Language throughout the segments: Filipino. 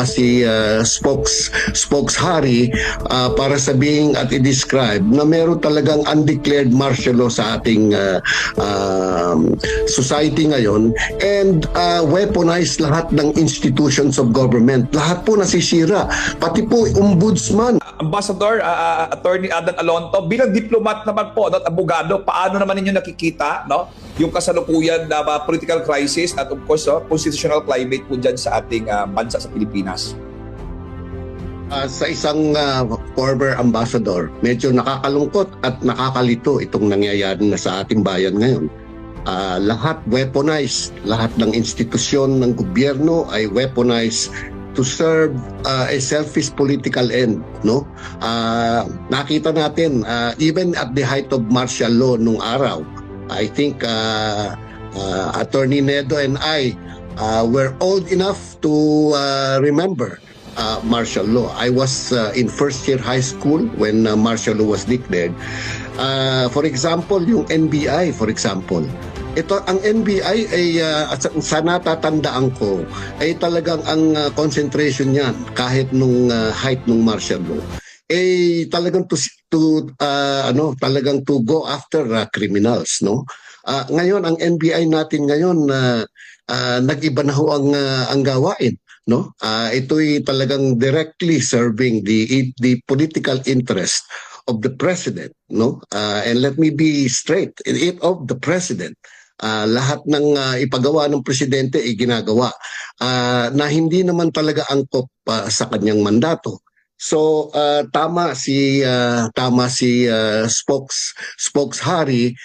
si spokes Hari para sabihin at i-describe na meron talagang undeclared martial law sa ating society ngayon, and weaponize lahat ng institutions of government. Lahat po nasisira, pati po ombudsman. Ambassador, Attorney Adan Alonto, bilang diplomat naman po at abogado, paano naman ninyo nakikita yung kasalukuyan na political crisis at of course constitutional climate po dyan sa ating bansa sa Pilipinas? Sa isang former ambassador, medyo nakakalungkot at nakakalito itong nangyayari na sa ating bayan ngayon. Lahat weaponized, lahat ng institusyon ng gobyerno ay weaponized to serve a selfish political end, no? Nakita natin even at the height of martial law nung araw, I think Attorney Nedo and I were old enough to remember martial law. I was in first year high school when martial law was declared. For example, yung NBI, for example. Ito, ang NBI ay sa natatandaan ko ay talagang ang concentration niyan kahit nung height nung martial law ay talagang talagang to go after criminals, no? Ngayon ang NBI natin ngayon nag-iba na ho ang gawain, no? Ito'y talagang directly serving the political interest of the president, no? And let me be straight, of the president. Lahat ng ipagawa ng presidente ay ginagawa na hindi naman talaga angkop sa kanyang mandato. So tama si spokes Hari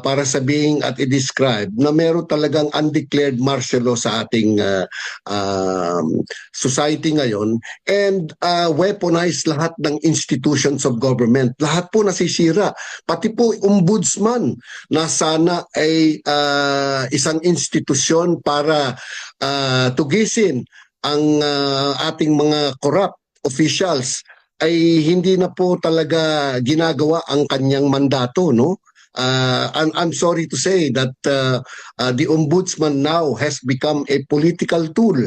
para sabihin at i-describe na meron talagang undeclared martial law sa ating society ngayon, and weaponize lahat ng institutions of government. Lahat po nasisira, pati po ombudsman na sana ay isang institusyon para tugisin ang ating mga corrupt officials, ay hindi na po talaga ginagawa ang kanyang mandato, no? I'm sorry to say that the ombudsman now has become a political tool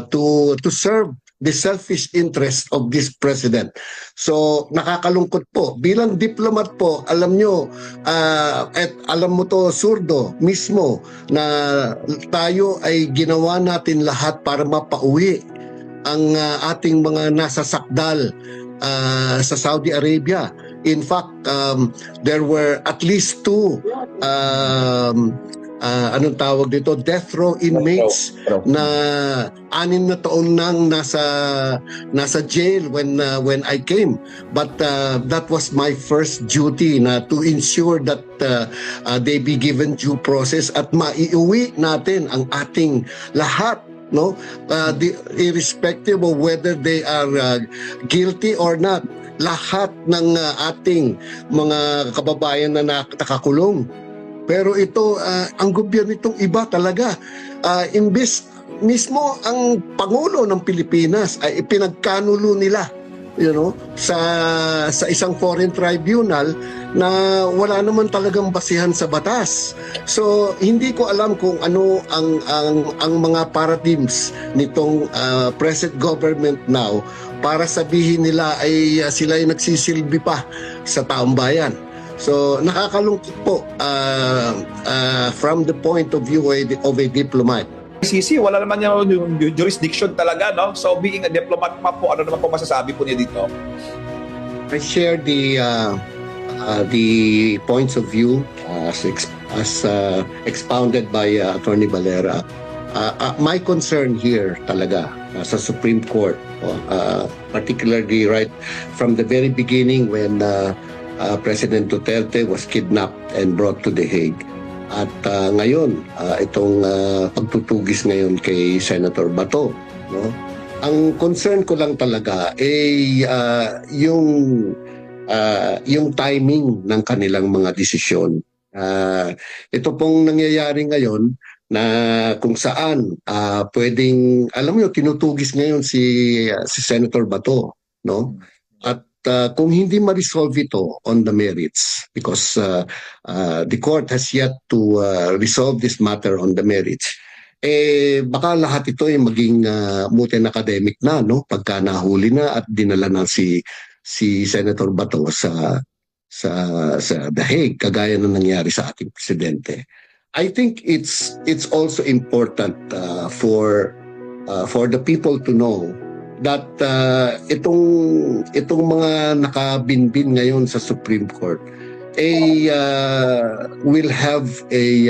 to serve the selfish interest of this president. So nakakalungkot po. Bilang diplomat po, alam nyo, at alam mo to, Zurdo, mismo, na tayo ay ginawa natin lahat para mapauwi ang ating mga nasa sakdal sa Saudi Arabia. In fact, there were at least two anong tawag dito, death row inmates na 6 na taon nang nasa jail when I came. But that was my first duty, na to ensure that they be given due process at maiuwi natin ang ating lahat, no? Irrespective of whether they are guilty or not, lahat ng ating mga kababayan na nakakulong. Pero ito, ang gobyerno itong iba talaga. Imbes mismo ang Pangulo ng Pilipinas ay ipinagkanulo nila, sa isang foreign tribunal na wala naman talagang basihan sa batas. So hindi ko alam kung ano ang mga paradigms nitong present government now para sabihin nila ay sila ay nagsisilbi pa sa taong bayan. So nakakalungkot po from the point of view of a diplomat. ICC, wala naman yung jurisdiction talaga, no? So being a diplomat pa po, ano naman po masasabi po niya dito? I share the points of view as expounded by Attorney Valera. My concern here talaga sa Supreme Court, particularly right from the very beginning when President Duterte was kidnapped and brought to The Hague. At ngayon, itong pagtutugis ngayon kay Senator Bato, no? Ang concern ko lang talaga ay yung timing ng kanilang mga desisyon. Ito pong nangyayari ngayon na kung saan pwedeng, alam mo, tinutugis ngayon si Senator Bato, no? At kung hindi ma-resolve ito on the merits, because the court has yet to resolve this matter on the merits, baka lahat ito ay maging mutin academic na, no? Pagka nahuli na at dinala na si Senator Bato sa The Hague, kagaya na nangyari sa ating presidente. I think it's also important for the people to know that itong mga nakabinbin ngayon sa Supreme Court will have a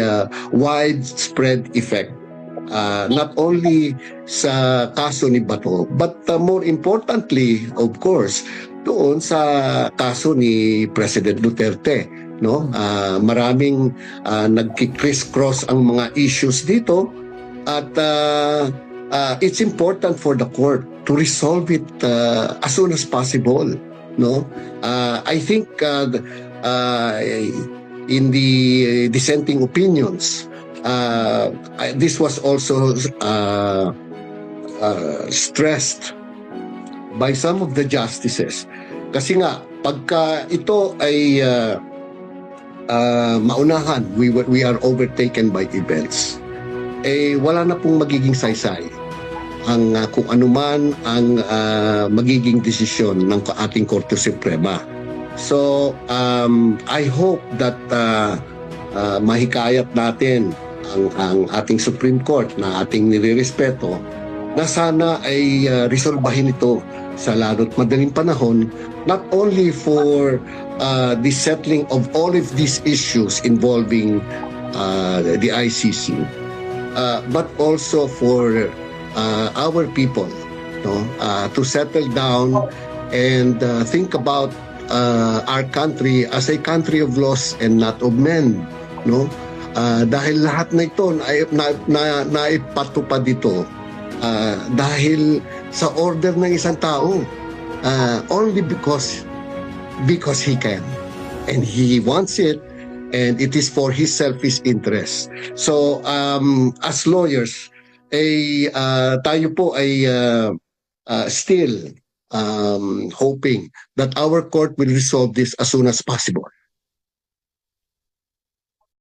widespread effect, not only sa kaso ni Bato, but more importantly, of course, doon sa kaso ni President Duterte, no? Maraming nagki-criss-cross ang mga issues dito, at it's important for the court to resolve it as soon as possible, no? I think in the dissenting opinions, this was also stressed by some of the justices. Kasi nga, pagka ito ay maunahan, we are overtaken by events, wala na pong magiging saysay ang kung anuman ang magiging desisyon ng ating Korte Suprema. So, I hope that mahikayat natin ang ating Supreme Court na ating nirirespeto, na sana ay resolbahin ito sa lalo't madaling panahon, not only for the settling of all of these issues involving the ICC, but also for our people, no, to settle down and think about our country as a country of laws and not of men, no? Dahil lahat na ito naipatupad dito dahil sa order ng isang tao, only because he can and he wants it, and it is for his selfish interest. So as lawyers, tayo po ay still hoping that our court will resolve this as soon as possible.